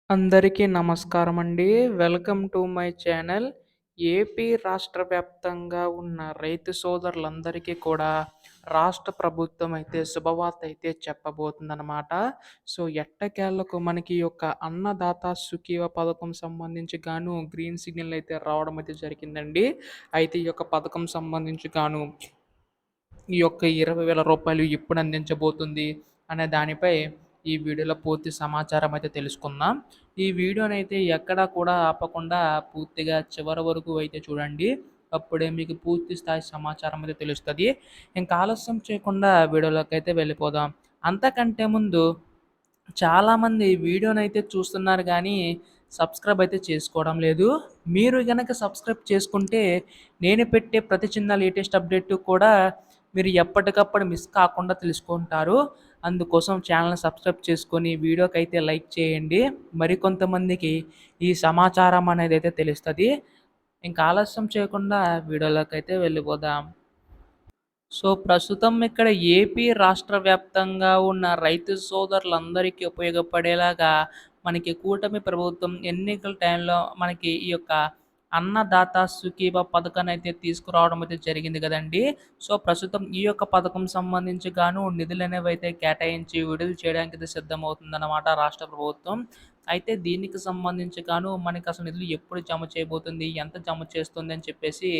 అందరికీ నమస్కారమండి. Welcome to my channel. AP రాష్ట్ర వ్యాప్తంగా ఉన్న రైతు సోదరులందరికీ కూడా రాష్ట్ర ప్రభుత్వం అయితే శుభవార్త అయితే చెప్పబోతుందనమాట. సో, ఎట్టకేలకు మనకి ఈ యొక్క అన్నదాత సుఖీవ పథకం సంబంధించి గాను గ్రీన్ సిగ్నల్ అయితే రావడం అయితే జరిగిందండి. అయితే ఈ యొక్క పథకం సంబంధించి గాను ఈ యొక్క రూ. 20,000 ఎప్పుడు అందించబోతుంది అనే దానిపై ఈ వీడియోలో పూర్తి సమాచారం అయితే తెలుసుకుందాం. ఈ వీడియోనైతే ఎక్కడా కూడా ఆపకుండా పూర్తిగా చివరి వరకు అయితే చూడండి. అప్పుడే మీకు పూర్తి స్థాయి సమాచారం అయితే తెలుస్తది. ఇంకా ఆలస్యం చేయకుండా వీడియోలోకైతే వెళ్ళిపోదాం. అంతకంటే ముందు చాలామంది వీడియోనైతే చూస్తున్నారు గానీ, సబ్స్క్రైబ్ అయితే చేసుకోవడం లేదు. మీరు గనక సబ్స్క్రైబ్ చేసుకుంటే, నేను పెట్టే ప్రతి చిన్న లేటెస్ట్ అప్డేట్ కూడా మీరు ఎప్పటికప్పుడు మిస్ కాకుండా తెలుసుకుంటారు. అందుకోసం ఛానల్‌ని సబ్స్క్రైబ్ చేసుకొని, వీడియోకైతే లైక్ చేయండి. మరికొంతమందికి ఈ సమాచారం అనేదైతే తెలుస్తది. ఇంకా ఆలస్యం చేయకుండా వీడియోలోకైతే వెళ్ళిపోదాం. సో, ప్రస్తుతం ఇక్కడ ఏపీ రాష్ట్ర వ్యాప్తంగా ఉన్న రైతు సోదరులందరికీ ఉపయోగపడేలాగా మనకి కూటమి ప్రభుత్వం ఎన్నికల టైంలో మనకి ఈ యొక్క అన్నదాత సుఖీభ పథకాన్నయితే తీసుకురావడం అయితే జరిగింది గదండీ! సో, ప్రస్తుతం ఈ యొక్క పథకం సంబంధించి గాను నిధులనేవైతే కేటాయించి విడుదల చేయడానికైతే సిద్ధమవుతుందన్నమాట రాష్ట్ర ప్రభుత్వం. అయితే దీనికి సంబంధించి గాను మనకసలు నిధులు ఎప్పుడు జమ చేయబోతుంది? ఎంత జమ చేస్తుంది? అని చెప్పేసి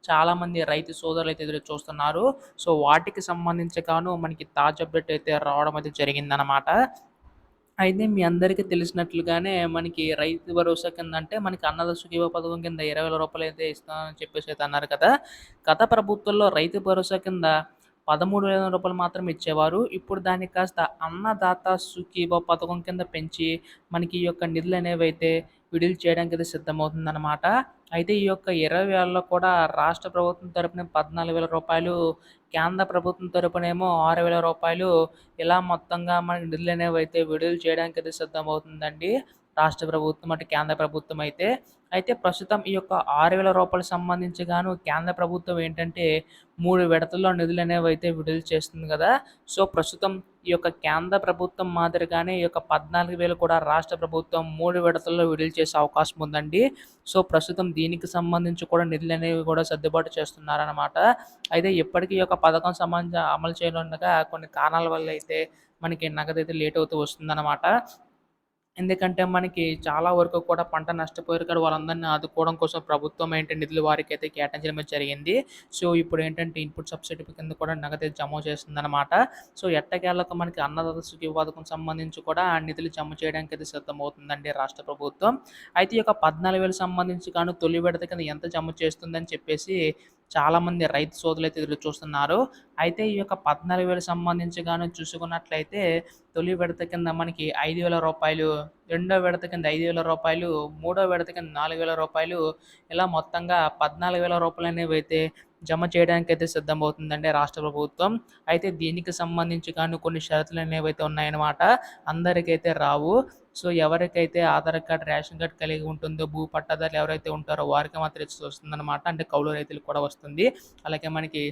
చాలామంది రైతు సోదరులైతే ఎదురు చూస్తున్నారు. సో, వాటికి సంబంధించి గాను మనకి తాజా అప్డేట్ అయితే రావడం అయితే జరిగిందనమాట. అయితే మీ అందరికీ తెలిసినట్లుగానే మనకి రైతు భరోసా కింద అంటే మనకి అన్నదాత సుఖీభవ పథకం కింద రూ. 20,000 అయితే ఇస్తామని చెప్పేసి అయితే అన్నారు కదా! గత ప్రభుత్వంలో రైతు భరోసా కింద రూ. 13,000 మాత్రమే ఇచ్చేవారు. ఇప్పుడు దాన్ని కాస్త అన్నదాత సుఖీభవ పథకం కింద పెంచి మనకి ఈ యొక్క నిధులనేవైతే విడుదల చేయడానికైతే సిద్ధమవుతుందనమాట. అయితే ఈ యొక్క 20,000లో కూడా రాష్ట్ర ప్రభుత్వం తరపున రూ. 14,000, కేంద్ర ప్రభుత్వం తరపునేమో రూ. 6,000 ఇలా మొత్తంగా మనకి నిధులనేవైతే విడుదల చేయడానికైతే సిద్ధమవుతుందండి. రాష్ట్ర ప్రభుత్వం అటు కేంద్ర ప్రభుత్వం అయితే. అయితే ప్రస్తుతం ఈ యొక్క రూ. 6,000 సంబంధించి గాను కేంద్ర ప్రభుత్వం ఏంటంటే 3 విడతల్లో నిధులనేవైతే విడుదల చేస్తుంది గదా! సో, ప్రస్తుతం ఈ యొక్క కేంద్ర ప్రభుత్వం మాదిరిగానే ఈ యొక్క 14,000 కూడా రాష్ట్ర ప్రభుత్వం 3 విడతల్లో విడుదల చేసే అవకాశం ఉందండి. సో, ప్రస్తుతం దీనికి సంబంధించి కూడా నిధులనేవి కూడా సర్దుబాటు చేస్తున్నారనమాట. అయితే ఇప్పటికీ ఈ యొక్క పథకం సంబంధించి అమలు చేయనుండగా కొన్ని కారణాల వల్ల అయితే మనకి నగదైతే లేట్ అవుతూ వస్తుందనమాట. ఎందుకంటే మనకి చాలా వరకు కూడా పంట నష్టపోయారు కదా! వాళ్ళందరిని ఆదుకోవడం కోసం ప్రభుత్వం ఏంటి నిధులు వారికైతే కేటాయించడం అయితే జరిగింది. సో, ఇప్పుడేంటంటే ఇన్‌పుట్ సబ్సిడీ కింద కూడా నగదు జమ చేస్తుందనమాట. సో, ఎట్టకేలకు మనకి అన్నదాత సుఖీభవ పథకం సంబంధించి కూడా నిధులు జమ చేయడానికైతే సిద్ధమవుతుందండి రాష్ట్ర ప్రభుత్వం. అయితే ఈ యొక్క 14,000 సంబంధించి గాను తొలి విడత కింద ఎంత జమ చేస్తుందని చెప్పేసి చాలామంది రైతు సోదరులైతే ఎదురు చూస్తున్నారు. అయితే ఈ యొక్క 14,000 సంబంధించి గాను చూసుకున్నట్లయితే తొలి విడత కింద మనకి రూ. 5,000, రెండో విడత కింద రూ. 5,000, మూడో విడత కింద రూ. 4,000 ఇలా మొత్తంగా రూ. 14,000 అనేవైతే జమ చేయడానికైతే సిద్ధమవుతుందండి రాష్ట్ర ప్రభుత్వం. అయితే దీనికి సంబంధించి గాను కొన్ని షరతులనేవైతే ఉన్నాయన్నమాట. అందరికైతే రావు. సో, ఎవరికైతే ఆధార్ కార్డ్, రేషన్ కార్డ్ కలిగి ఉంటుందో, భూ పట్టాదారులు ఎవరైతే ఉంటారో వారికి మాత్రం వస్తుందన్నమాట. అంటే కౌలు రైతులకు కూడా వస్తుంది. అలాగే మనకి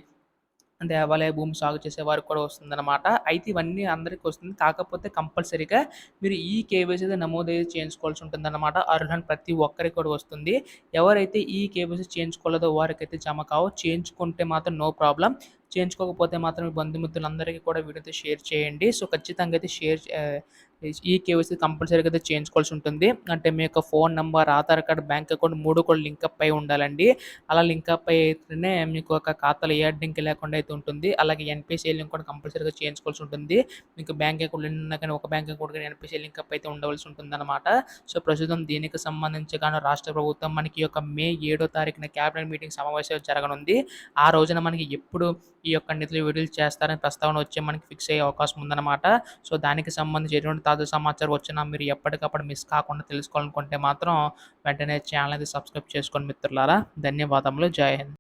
దేవాలయ భూమి సాగు చేసే వారికి కూడా వస్తుందనమాట. అయితే ఇవన్నీ అందరికి వస్తుంది. కాకపోతే కంపల్సరీగా మీరు ఈ కేవైసీ అయితే నమోదైతే చేయించుకోవాల్సి ఉంటుందన్నమాట. అర్హులైన ప్రతి ఒక్కరికి కూడా వస్తుంది. ఎవరైతే ఈ కేవైసీ చేయించుకోలేదో వారికైతే జమ కావు. చేయించుకుంటే మాత్రం నో ప్రాబ్లమ్. చేయించుకోకపోతే మాత్రం మీ బంధుమిత్రులందరికీ కూడా వీడియోతో షేర్ చేయండి. సో, ఖచ్చితంగా అయితే ఈ కేవైసీ కంపల్సరీగా అయితే చేయించుకోవాల్సి ఉంటుంది. అంటే మీ యొక్క phone number, Aadhaar card, bank account 3 కూడా లింకప్ అయి ఉండాలండి. అలా లింకప్ అయితేనే మీకు ఒక ఖాతాలో ఏ అడ్డంకి లేకుండా అయితే ఉంటుంది. అలాగే ఎన్‌పీసీ లింక్ కూడా కంపల్సరీగా చేయించుకోవాల్సి ఉంటుంది. మీకు బ్యాంక్ అకౌంట్ ఉన్నా కానీ ఒక బ్యాంక్ అకౌంట్ కానీ ఎన్‌పీసీ లింకప్ అయితే ఉండవలసి ఉంటుందన్నమాట. సో, ప్రస్తుతం దీనికి సంబంధించి గాను రాష్ట్ర ప్రభుత్వం మనకి ఈ యొక్క మే 7వ తారీఖున క్యాబినెట్ మీటింగ్ సమావేశం జరగనుంది. ఆ రోజున మనకి ఎప్పుడు ఈ యొక్క నిధులు విడుదల చేస్తారని ప్రస్తావన వచ్చి మనకి ఫిక్స్ అయ్యే అవకాశం ఉందన్నమాట. సో, దానికి సంబంధించి ఎటువంటి తాజా సమాచారం వచ్చినా మీరు ఎప్పటికప్పుడు మిస్ కాకుండా తెలుసుకోవాలనుకుంటే మాత్రం వెంటనే ఛానల్ అయితే సబ్స్క్రైబ్ చేసుకోండి మిత్రులారా. ధన్యవాదములు. జై హింద్.